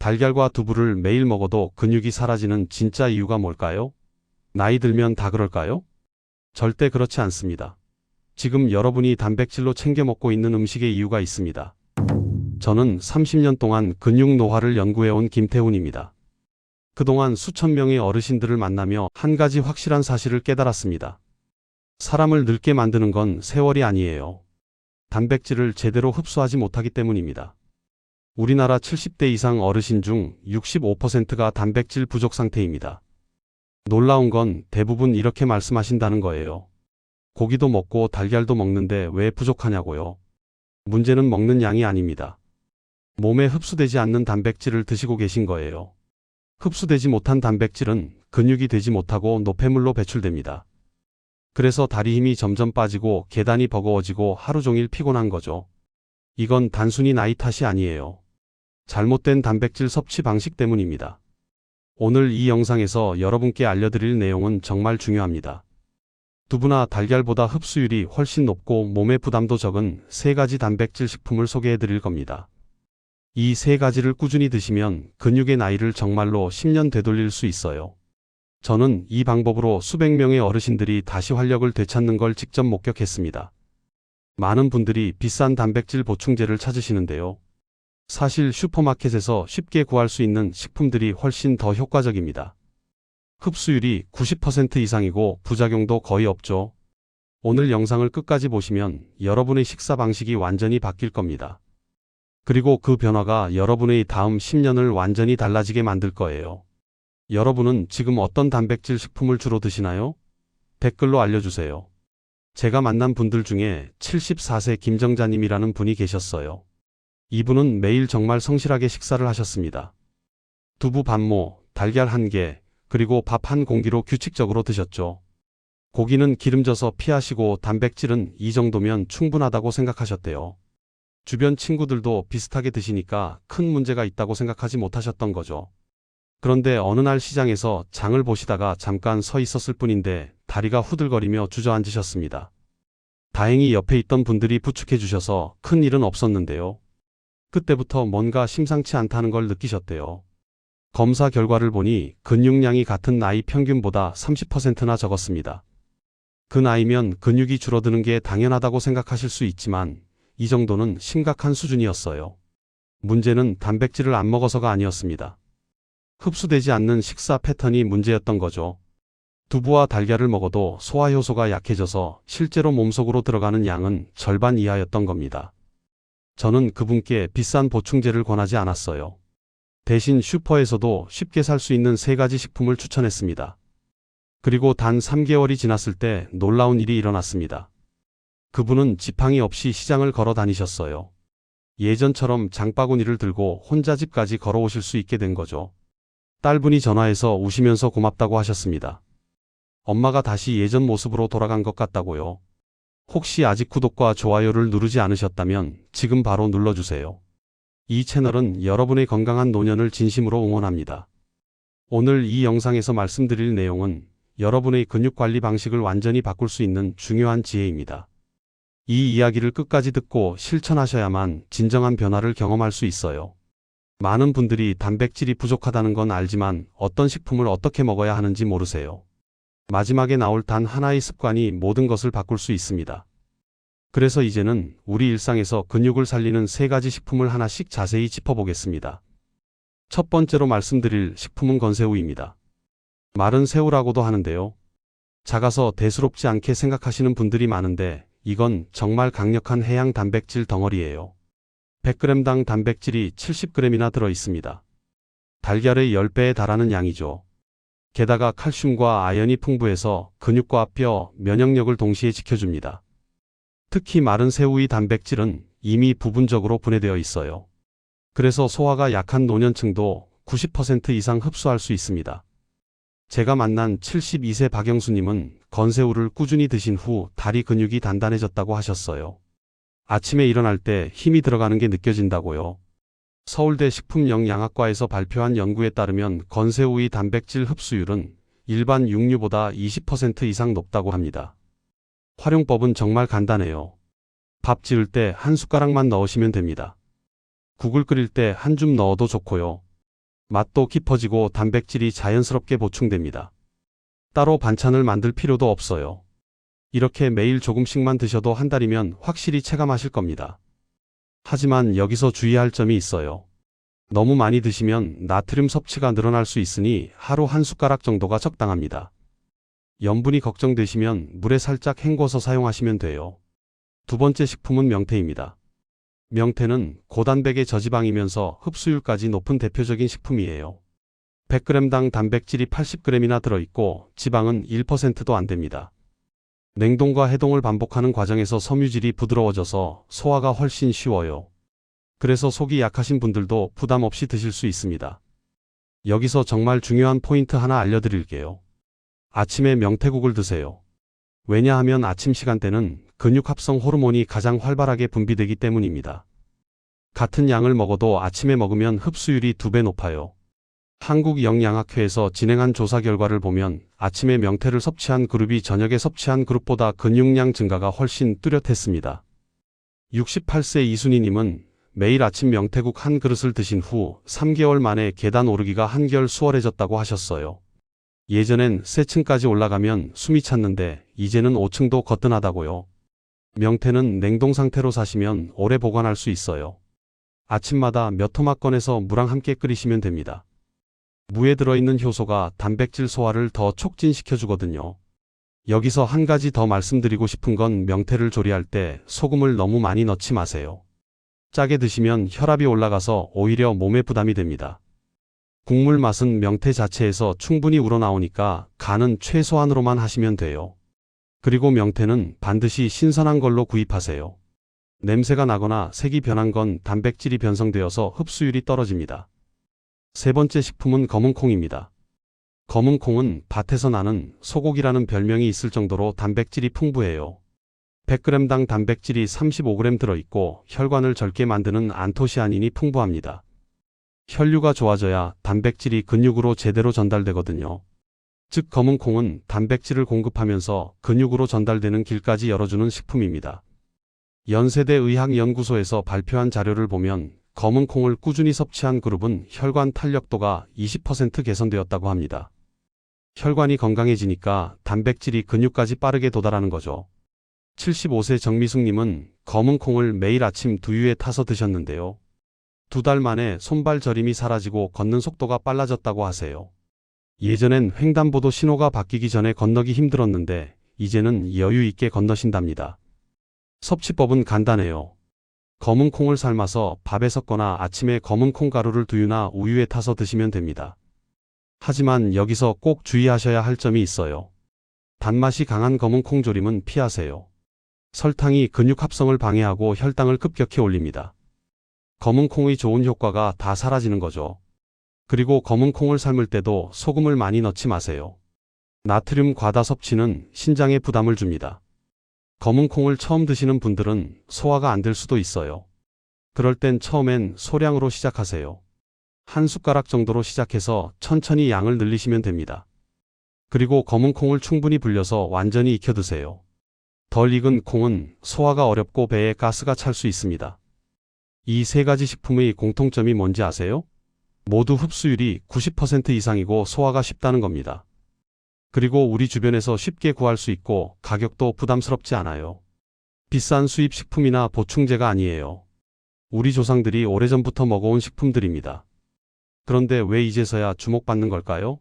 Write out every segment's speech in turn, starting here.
달걀과 두부를 매일 먹어도 근육이 사라지는 진짜 이유가 뭘까요? 나이 들면 다 그럴까요? 절대 그렇지 않습니다. 지금 여러분이 단백질로 챙겨 먹고 있는 음식의 이유가 있습니다. 저는 30년 동안 근육 노화를 연구해온 김태훈입니다. 그동안 수천 명의 어르신들을 만나며 한 가지 확실한 사실을 깨달았습니다. 사람을 늙게 만드는 건 세월이 아니에요. 단백질을 제대로 흡수하지 못하기 때문입니다. 우리나라 70대 이상 어르신 중 65%가 단백질 부족 상태입니다. 놀라운 건 대부분 이렇게 말씀하신다는 거예요. 고기도 먹고 달걀도 먹는데 왜 부족하냐고요. 문제는 먹는 양이 아닙니다. 몸에 흡수되지 않는 단백질을 드시고 계신 거예요. 흡수되지 못한 단백질은 근육이 되지 못하고 노폐물로 배출됩니다. 그래서 다리 힘이 점점 빠지고 계단이 버거워지고 하루 종일 피곤한 거죠. 이건 단순히 나이 탓이 아니에요. 잘못된 단백질 섭취 방식 때문입니다. 오늘 이 영상에서 여러분께 알려드릴 내용은 정말 중요합니다. 두부나 달걀보다 흡수율이 훨씬 높고 몸에 부담도 적은 3가지 단백질 식품을 소개해 드릴 겁니다. 이 3가지를 꾸준히 드시면 근육의 나이를 정말로 10년 되돌릴 수 있어요. 저는 이 방법으로 수백 명의 어르신들이 다시 활력을 되찾는 걸 직접 목격했습니다. 많은 분들이 비싼 단백질 보충제를 찾으시는데요. 사실 슈퍼마켓에서 쉽게 구할 수 있는 식품들이 훨씬 더 효과적입니다. 흡수율이 90% 이상이고 부작용도 거의 없죠. 오늘 영상을 끝까지 보시면 여러분의 식사 방식이 완전히 바뀔 겁니다. 그리고 그 변화가 여러분의 다음 10년을 완전히 달라지게 만들 거예요. 여러분은 지금 어떤 단백질 식품을 주로 드시나요? 댓글로 알려주세요. 제가 만난 분들 중에 74세 김정자님이라는 분이 계셨어요. 이분은 매일 정말 성실하게 식사를 하셨습니다. 두부 반모, 달걀 1개, 그리고 밥 1공기로 규칙적으로 드셨죠. 고기는 기름져서 피하시고 단백질은 이 정도면 충분하다고 생각하셨대요. 주변 친구들도 비슷하게 드시니까 큰 문제가 있다고 생각하지 못하셨던 거죠. 그런데 어느 날 시장에서 장을 보시다가 잠깐 서 있었을 뿐인데 다리가 후들거리며 주저앉으셨습니다. 다행히 옆에 있던 분들이 부축해 주셔서 큰 일은 없었는데요. 그때부터 뭔가 심상치 않다는 걸 느끼셨대요. 검사 결과를 보니 근육량이 같은 나이 평균보다 30%나 적었습니다. 그 나이면 근육이 줄어드는 게 당연하다고 생각하실 수 있지만 이 정도는 심각한 수준이었어요. 문제는 단백질을 안 먹어서가 아니었습니다. 흡수되지 않는 식사 패턴이 문제였던 거죠. 두부와 달걀을 먹어도 소화효소가 약해져서 실제로 몸속으로 들어가는 양은 절반 이하였던 겁니다. 저는 그분께 비싼 보충제를 권하지 않았어요. 대신 슈퍼에서도 쉽게 살 수 있는 3가지 식품을 추천했습니다. 그리고 단 3개월이 지났을 때 놀라운 일이 일어났습니다. 그분은 지팡이 없이 시장을 걸어 다니셨어요. 예전처럼 장바구니를 들고 혼자 집까지 걸어오실 수 있게 된 거죠. 딸분이 전화해서 우시면서 고맙다고 하셨습니다. 엄마가 다시 예전 모습으로 돌아간 것 같다고요. 혹시 아직 구독과 좋아요를 누르지 않으셨다면 지금 바로 눌러주세요. 이 채널은 여러분의 건강한 노년을 진심으로 응원합니다. 오늘 이 영상에서 말씀드릴 내용은 여러분의 근육관리 방식을 완전히 바꿀 수 있는 중요한 지혜입니다. 이 이야기를 끝까지 듣고 실천하셔야만 진정한 변화를 경험할 수 있어요. 많은 분들이 단백질이 부족하다는 건 알지만 어떤 식품을 어떻게 먹어야 하는지 모르세요. 마지막에 나올 단 하나의 습관이 모든 것을 바꿀 수 있습니다. 그래서 이제는 우리 일상에서 근육을 살리는 3가지 식품을 하나씩 자세히 짚어보겠습니다. 첫 번째로 말씀드릴 식품은 건새우입니다. 마른 새우라고도 하는데요. 작아서 대수롭지 않게 생각하시는 분들이 많은데 이건 정말 강력한 해양 단백질 덩어리예요. 100g당 단백질이 70g이나 들어 있습니다. 달걀의 10배에 달하는 양이죠. 게다가 칼슘과 아연이 풍부해서 근육과 뼈, 면역력을 동시에 지켜줍니다. 특히 마른 새우의 단백질은 이미 부분적으로 분해되어 있어요. 그래서 소화가 약한 노년층도 90% 이상 흡수할 수 있습니다. 제가 만난 72세 박영수님은 건새우를 꾸준히 드신 후 다리 근육이 단단해졌다고 하셨어요. 아침에 일어날 때 힘이 들어가는 게 느껴진다고요. 서울대 식품영양학과에서 발표한 연구에 따르면 건새우의 단백질 흡수율은 일반 육류보다 20% 이상 높다고 합니다. 활용법은 정말 간단해요. 밥 지을 때 한 숟가락만 넣으시면 됩니다. 국을 끓일 때 한 줌 넣어도 좋고요. 맛도 깊어지고 단백질이 자연스럽게 보충됩니다. 따로 반찬을 만들 필요도 없어요. 이렇게 매일 조금씩만 드셔도 한 달이면 확실히 체감하실 겁니다. 하지만 여기서 주의할 점이 있어요. 너무 많이 드시면 나트륨 섭취가 늘어날 수 있으니 하루 한 숟가락 정도가 적당합니다. 염분이 걱정되시면 물에 살짝 헹궈서 사용하시면 돼요. 두 번째 식품은 명태입니다. 명태는 고단백의 저지방이면서 흡수율까지 높은 대표적인 식품이에요. 100g당 단백질이 80g이나 들어있고 지방은 1%도 안 됩니다. 냉동과 해동을 반복하는 과정에서 섬유질이 부드러워져서 소화가 훨씬 쉬워요. 그래서 속이 약하신 분들도 부담 없이 드실 수 있습니다. 여기서 정말 중요한 포인트 하나 알려드릴게요. 아침에 명태국을 드세요. 왜냐하면 아침 시간대는 근육 합성 호르몬이 가장 활발하게 분비되기 때문입니다. 같은 양을 먹어도 아침에 먹으면 흡수율이 2배 높아요. 한국영양학회에서 진행한 조사 결과를 보면 아침에 명태를 섭취한 그룹이 저녁에 섭취한 그룹보다 근육량 증가가 훨씬 뚜렷했습니다. 68세 이순희님은 매일 아침 명태국 한 그릇을 드신 후 3개월 만에 계단 오르기가 한결 수월해졌다고 하셨어요. 예전엔 세 층까지 올라가면 숨이 찼는데 이제는 5층도 거뜬하다고요. 명태는 냉동 상태로 사시면 오래 보관할 수 있어요. 아침마다 몇 토막 꺼내서 무랑 함께 끓이시면 됩니다. 무에 들어있는 효소가 단백질 소화를 더 촉진시켜주거든요. 여기서 한 가지 더 말씀드리고 싶은 건 명태를 조리할 때 소금을 너무 많이 넣지 마세요. 짜게 드시면 혈압이 올라가서 오히려 몸에 부담이 됩니다. 국물 맛은 명태 자체에서 충분히 우러나오니까 간은 최소한으로만 하시면 돼요. 그리고 명태는 반드시 신선한 걸로 구입하세요. 냄새가 나거나 색이 변한 건 단백질이 변성되어서 흡수율이 떨어집니다. 세 번째 식품은 검은콩입니다. 검은콩은 밭에서 나는 소고기라는 별명이 있을 정도로 단백질이 풍부해요. 100g당 단백질이 35g 들어있고 혈관을 젊게 만드는 안토시아닌이 풍부합니다. 혈류가 좋아져야 단백질이 근육으로 제대로 전달되거든요. 즉 검은콩은 단백질을 공급하면서 근육으로 전달되는 길까지 열어주는 식품입니다. 연세대 의학연구소에서 발표한 자료를 보면 검은콩을 꾸준히 섭취한 그룹은 혈관 탄력도가 20% 개선되었다고 합니다. 혈관이 건강해지니까 단백질이 근육까지 빠르게 도달하는 거죠. 75세 정미숙님은 검은콩을 매일 아침 두유에 타서 드셨는데요. 2달 만에 손발 저림이 사라지고 걷는 속도가 빨라졌다고 하세요. 예전엔 횡단보도 신호가 바뀌기 전에 건너기 힘들었는데 이제는 여유 있게 건너신답니다. 섭취법은 간단해요. 검은콩을 삶아서 밥에 섞거나 아침에 검은콩 가루를 두유나 우유에 타서 드시면 됩니다. 하지만 여기서 꼭 주의하셔야 할 점이 있어요. 단맛이 강한 검은콩 조림은 피하세요. 설탕이 근육 합성을 방해하고 혈당을 급격히 올립니다. 검은콩의 좋은 효과가 다 사라지는 거죠. 그리고 검은콩을 삶을 때도 소금을 많이 넣지 마세요. 나트륨 과다 섭취는 신장에 부담을 줍니다. 검은콩을 처음 드시는 분들은 소화가 안 될 수도 있어요. 그럴 땐 처음엔 소량으로 시작하세요. 한 숟가락 정도로 시작해서 천천히 양을 늘리시면 됩니다. 그리고 검은콩을 충분히 불려서 완전히 익혀 드세요. 덜 익은 콩은 소화가 어렵고 배에 가스가 찰 수 있습니다. 이 세 가지 식품의 공통점이 뭔지 아세요? 모두 흡수율이 90% 이상이고 소화가 쉽다는 겁니다. 그리고 우리 주변에서 쉽게 구할 수 있고 가격도 부담스럽지 않아요. 비싼 수입 식품이나 보충제가 아니에요. 우리 조상들이 오래전부터 먹어온 식품들입니다. 그런데 왜 이제서야 주목받는 걸까요?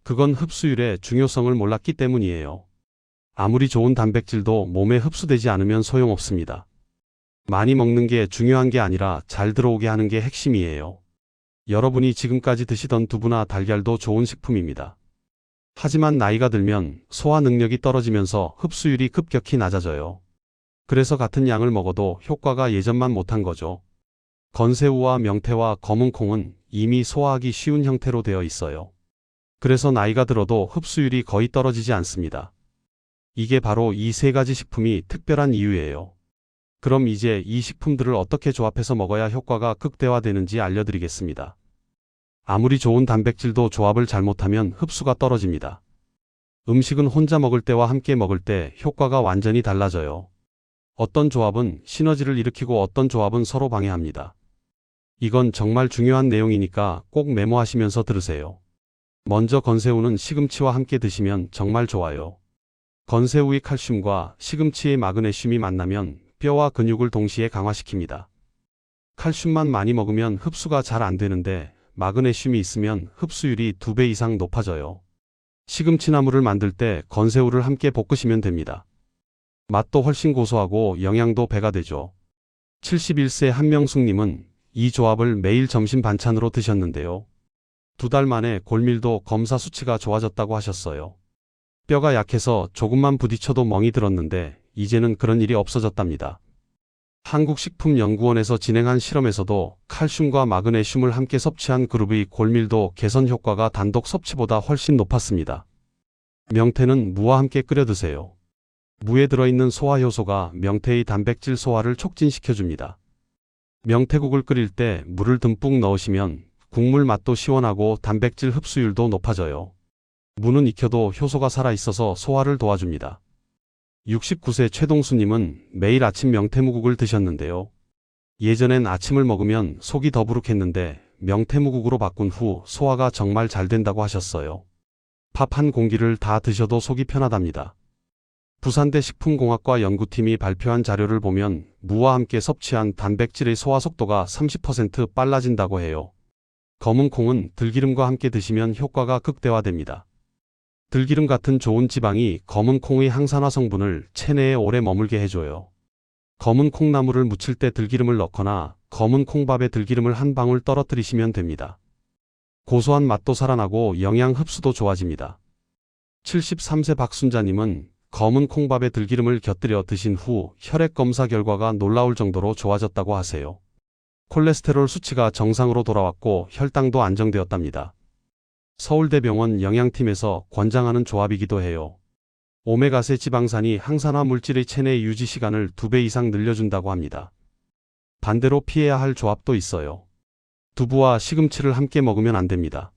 그건 흡수율의 중요성을 몰랐기 때문이에요. 아무리 좋은 단백질도 몸에 흡수되지 않으면 소용없습니다. 많이 먹는 게 중요한 게 아니라 잘 들어오게 하는 게 핵심이에요. 여러분이 지금까지 드시던 두부나 달걀도 좋은 식품입니다. 하지만 나이가 들면 소화 능력이 떨어지면서 흡수율이 급격히 낮아져요. 그래서 같은 양을 먹어도 효과가 예전만 못한 거죠. 건새우와 명태와 검은콩은 이미 소화하기 쉬운 형태로 되어 있어요. 그래서 나이가 들어도 흡수율이 거의 떨어지지 않습니다. 이게 바로 이 세 가지 식품이 특별한 이유예요. 그럼 이제 이 식품들을 어떻게 조합해서 먹어야 효과가 극대화되는지 알려드리겠습니다. 아무리 좋은 단백질도 조합을 잘못하면 흡수가 떨어집니다. 음식은 혼자 먹을 때와 함께 먹을 때 효과가 완전히 달라져요. 어떤 조합은 시너지를 일으키고 어떤 조합은 서로 방해합니다. 이건 정말 중요한 내용이니까 꼭 메모하시면서 들으세요. 먼저 건새우는 시금치와 함께 드시면 정말 좋아요. 건새우의 칼슘과 시금치의 마그네슘이 만나면 뼈와 근육을 동시에 강화시킵니다. 칼슘만 많이 먹으면 흡수가 잘 안 되는데 마그네슘이 있으면 흡수율이 2배 이상 높아져요. 시금치나물을 만들 때 건새우를 함께 볶으시면 됩니다. 맛도 훨씬 고소하고 영양도 배가 되죠. 71세 한명숙님은 이 조합을 매일 점심 반찬으로 드셨는데요. 2달 만에 골밀도 검사 수치가 좋아졌다고 하셨어요. 뼈가 약해서 조금만 부딪혀도 멍이 들었는데 이제는 그런 일이 없어졌답니다. 한국식품연구원에서 진행한 실험에서도 칼슘과 마그네슘을 함께 섭취한 그룹의 골밀도 개선 효과가 단독 섭취보다 훨씬 높았습니다. 명태는 무와 함께 끓여 드세요. 무에 들어있는 소화효소가 명태의 단백질 소화를 촉진시켜줍니다. 명태국을 끓일 때 물을 듬뿍 넣으시면 국물 맛도 시원하고 단백질 흡수율도 높아져요. 무는 익혀도 효소가 살아있어서 소화를 도와줍니다. 69세 최동수님은 매일 아침 명태무국을 드셨는데요. 예전엔 아침을 먹으면 속이 더부룩했는데 명태무국으로 바꾼 후 소화가 정말 잘 된다고 하셨어요. 밥 한 공기를 다 드셔도 속이 편하답니다. 부산대 식품공학과 연구팀이 발표한 자료를 보면 무와 함께 섭취한 단백질의 소화 속도가 30% 빨라진다고 해요. 검은 콩은 들기름과 함께 드시면 효과가 극대화됩니다. 들기름 같은 좋은 지방이 검은 콩의 항산화 성분을 체내에 오래 머물게 해줘요. 검은 콩나물을 무칠 때 들기름을 넣거나 검은 콩밥에 들기름을 한 방울 떨어뜨리시면 됩니다. 고소한 맛도 살아나고 영양 흡수도 좋아집니다. 73세 박순자님은 검은 콩밥에 들기름을 곁들여 드신 후 혈액 검사 결과가 놀라울 정도로 좋아졌다고 하세요. 콜레스테롤 수치가 정상으로 돌아왔고 혈당도 안정되었답니다. 서울대병원 영양팀에서 권장하는 조합이기도 해요. 오메가세 지방산이 항산화 물질의 체내 유지 시간을 2배 이상 늘려준다고 합니다. 반대로 피해야 할 조합도 있어요. 두부와 시금치를 함께 먹으면 안 됩니다.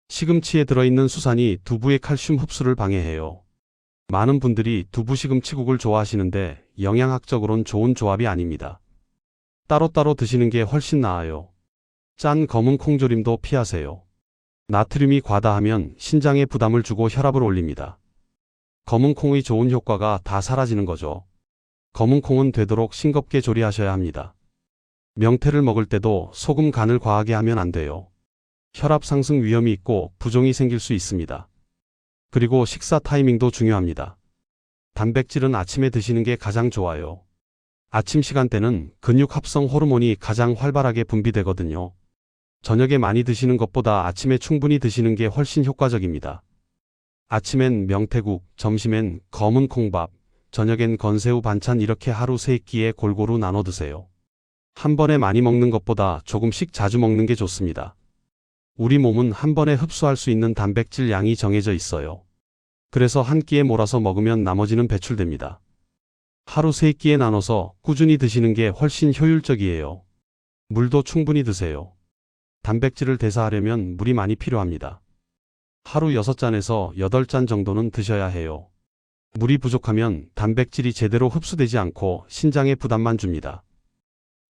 시금치에 들어있는 수산이 두부의 칼슘 흡수를 방해해요. 많은 분들이 두부 시금치국을 좋아하시는데 영양학적으론 좋은 조합이 아닙니다. 따로따로 드시는 게 훨씬 나아요. 짠 검은 콩조림도 피하세요. 나트륨이 과다하면 신장에 부담을 주고 혈압을 올립니다. 검은 콩의 좋은 효과가 다 사라지는 거죠. 검은 콩은 되도록 싱겁게 조리하셔야 합니다. 명태를 먹을 때도 소금 간을 과하게 하면 안 돼요. 혈압 상승 위험이 있고 부종이 생길 수 있습니다. 그리고 식사 타이밍도 중요합니다. 단백질은 아침에 드시는 게 가장 좋아요. 아침 시간대는 근육 합성 호르몬이 가장 활발하게 분비되거든요. 저녁에 많이 드시는 것보다 아침에 충분히 드시는 게 훨씬 효과적입니다. 아침엔 명태국, 점심엔 검은 콩밥, 저녁엔 건새우 반찬 이렇게 하루 3끼에 골고루 나눠 드세요. 한 번에 많이 먹는 것보다 조금씩 자주 먹는 게 좋습니다. 우리 몸은 한 번에 흡수할 수 있는 단백질 양이 정해져 있어요. 그래서 한 끼에 몰아서 먹으면 나머지는 배출됩니다. 하루 3끼에 나눠서 꾸준히 드시는 게 훨씬 효율적이에요. 물도 충분히 드세요. 단백질을 대사하려면 물이 많이 필요합니다. 하루 6잔에서 8잔 정도는 드셔야 해요. 물이 부족하면 단백질이 제대로 흡수되지 않고 신장에 부담만 줍니다.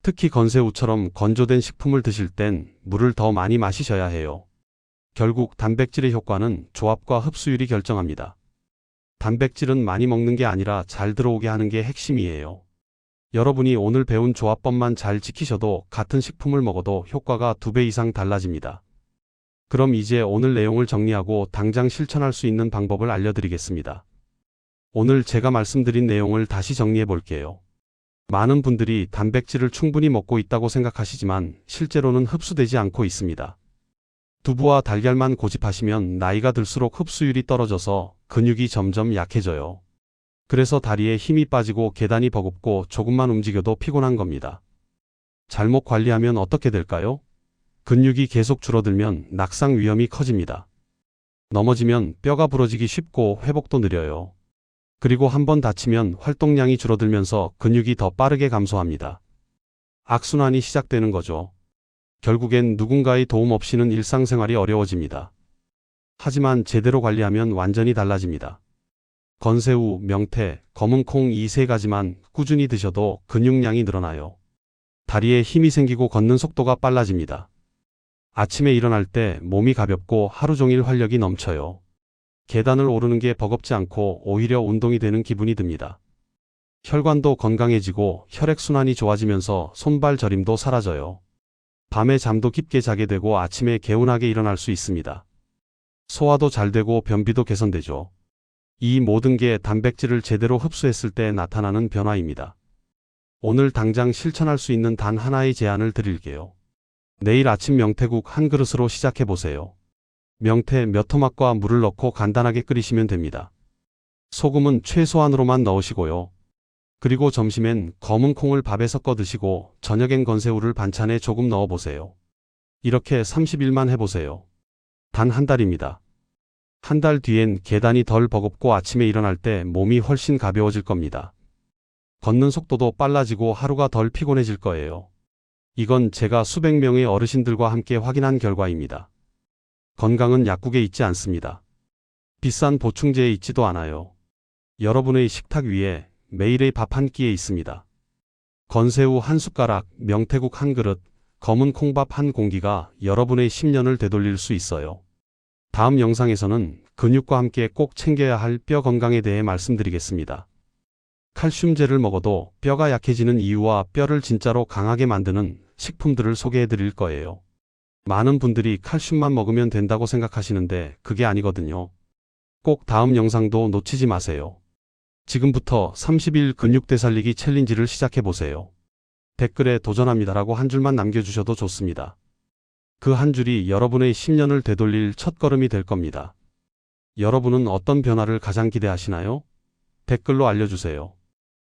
특히 건새우처럼 건조된 식품을 드실 땐 물을 더 많이 마시셔야 해요. 결국 단백질의 효과는 조합과 흡수율이 결정합니다. 단백질은 많이 먹는 게 아니라 잘 들어오게 하는 게 핵심이에요. 여러분이 오늘 배운 조합법만 잘 지키셔도 같은 식품을 먹어도 효과가 2배 이상 달라집니다. 그럼 이제 오늘 내용을 정리하고 당장 실천할 수 있는 방법을 알려드리겠습니다. 오늘 제가 말씀드린 내용을 다시 정리해 볼게요. 많은 분들이 단백질을 충분히 먹고 있다고 생각하시지만 실제로는 흡수되지 않고 있습니다. 두부와 달걀만 고집하시면 나이가 들수록 흡수율이 떨어져서 근육이 점점 약해져요. 그래서 다리에 힘이 빠지고 계단이 버겁고 조금만 움직여도 피곤한 겁니다. 잘못 관리하면 어떻게 될까요? 근육이 계속 줄어들면 낙상 위험이 커집니다. 넘어지면 뼈가 부러지기 쉽고 회복도 느려요. 그리고 한번 다치면 활동량이 줄어들면서 근육이 더 빠르게 감소합니다. 악순환이 시작되는 거죠. 결국엔 누군가의 도움 없이는 일상생활이 어려워집니다. 하지만 제대로 관리하면 완전히 달라집니다. 건새우, 명태, 검은 콩 이 3가지만 꾸준히 드셔도 근육량이 늘어나요. 다리에 힘이 생기고 걷는 속도가 빨라집니다. 아침에 일어날 때 몸이 가볍고 하루 종일 활력이 넘쳐요. 계단을 오르는 게 버겁지 않고 오히려 운동이 되는 기분이 듭니다. 혈관도 건강해지고 혈액순환이 좋아지면서 손발 저림도 사라져요. 밤에 잠도 깊게 자게 되고 아침에 개운하게 일어날 수 있습니다. 소화도 잘 되고 변비도 개선되죠. 이 모든 게 단백질을 제대로 흡수했을 때 나타나는 변화입니다. 오늘 당장 실천할 수 있는 단 하나의 제안을 드릴게요. 내일 아침 명태국 한 그릇으로 시작해 보세요. 명태 몇 토막과 물을 넣고 간단하게 끓이시면 됩니다. 소금은 최소한으로만 넣으시고요. 그리고 점심엔 검은 콩을 밥에 섞어 드시고 저녁엔 건새우를 반찬에 조금 넣어 보세요. 이렇게 30일만 해보세요. 단 한 달입니다. 한 달 뒤엔 계단이 덜 버겁고 아침에 일어날 때 몸이 훨씬 가벼워질 겁니다. 걷는 속도도 빨라지고 하루가 덜 피곤해질 거예요. 이건 제가 수백 명의 어르신들과 함께 확인한 결과입니다. 건강은 약국에 있지 않습니다. 비싼 보충제에 있지도 않아요. 여러분의 식탁 위에 매일의 밥 한 끼에 있습니다. 건새우 한 숟가락, 명태국 한 그릇, 검은 콩밥 한 공기가 여러분의 10년을 되돌릴 수 있어요. 다음 영상에서는 근육과 함께 꼭 챙겨야 할 뼈 건강에 대해 말씀드리겠습니다. 칼슘제를 먹어도 뼈가 약해지는 이유와 뼈를 진짜로 강하게 만드는 식품들을 소개해 드릴 거예요. 많은 분들이 칼슘만 먹으면 된다고 생각하시는데 그게 아니거든요. 꼭 다음 영상도 놓치지 마세요. 지금부터 30일 근육 되살리기 챌린지를 시작해 보세요. 댓글에 도전합니다라고 한 줄만 남겨주셔도 좋습니다. 그 한 줄이 여러분의 10년을 되돌릴 첫걸음이 될 겁니다. 여러분은 어떤 변화를 가장 기대하시나요? 댓글로 알려주세요.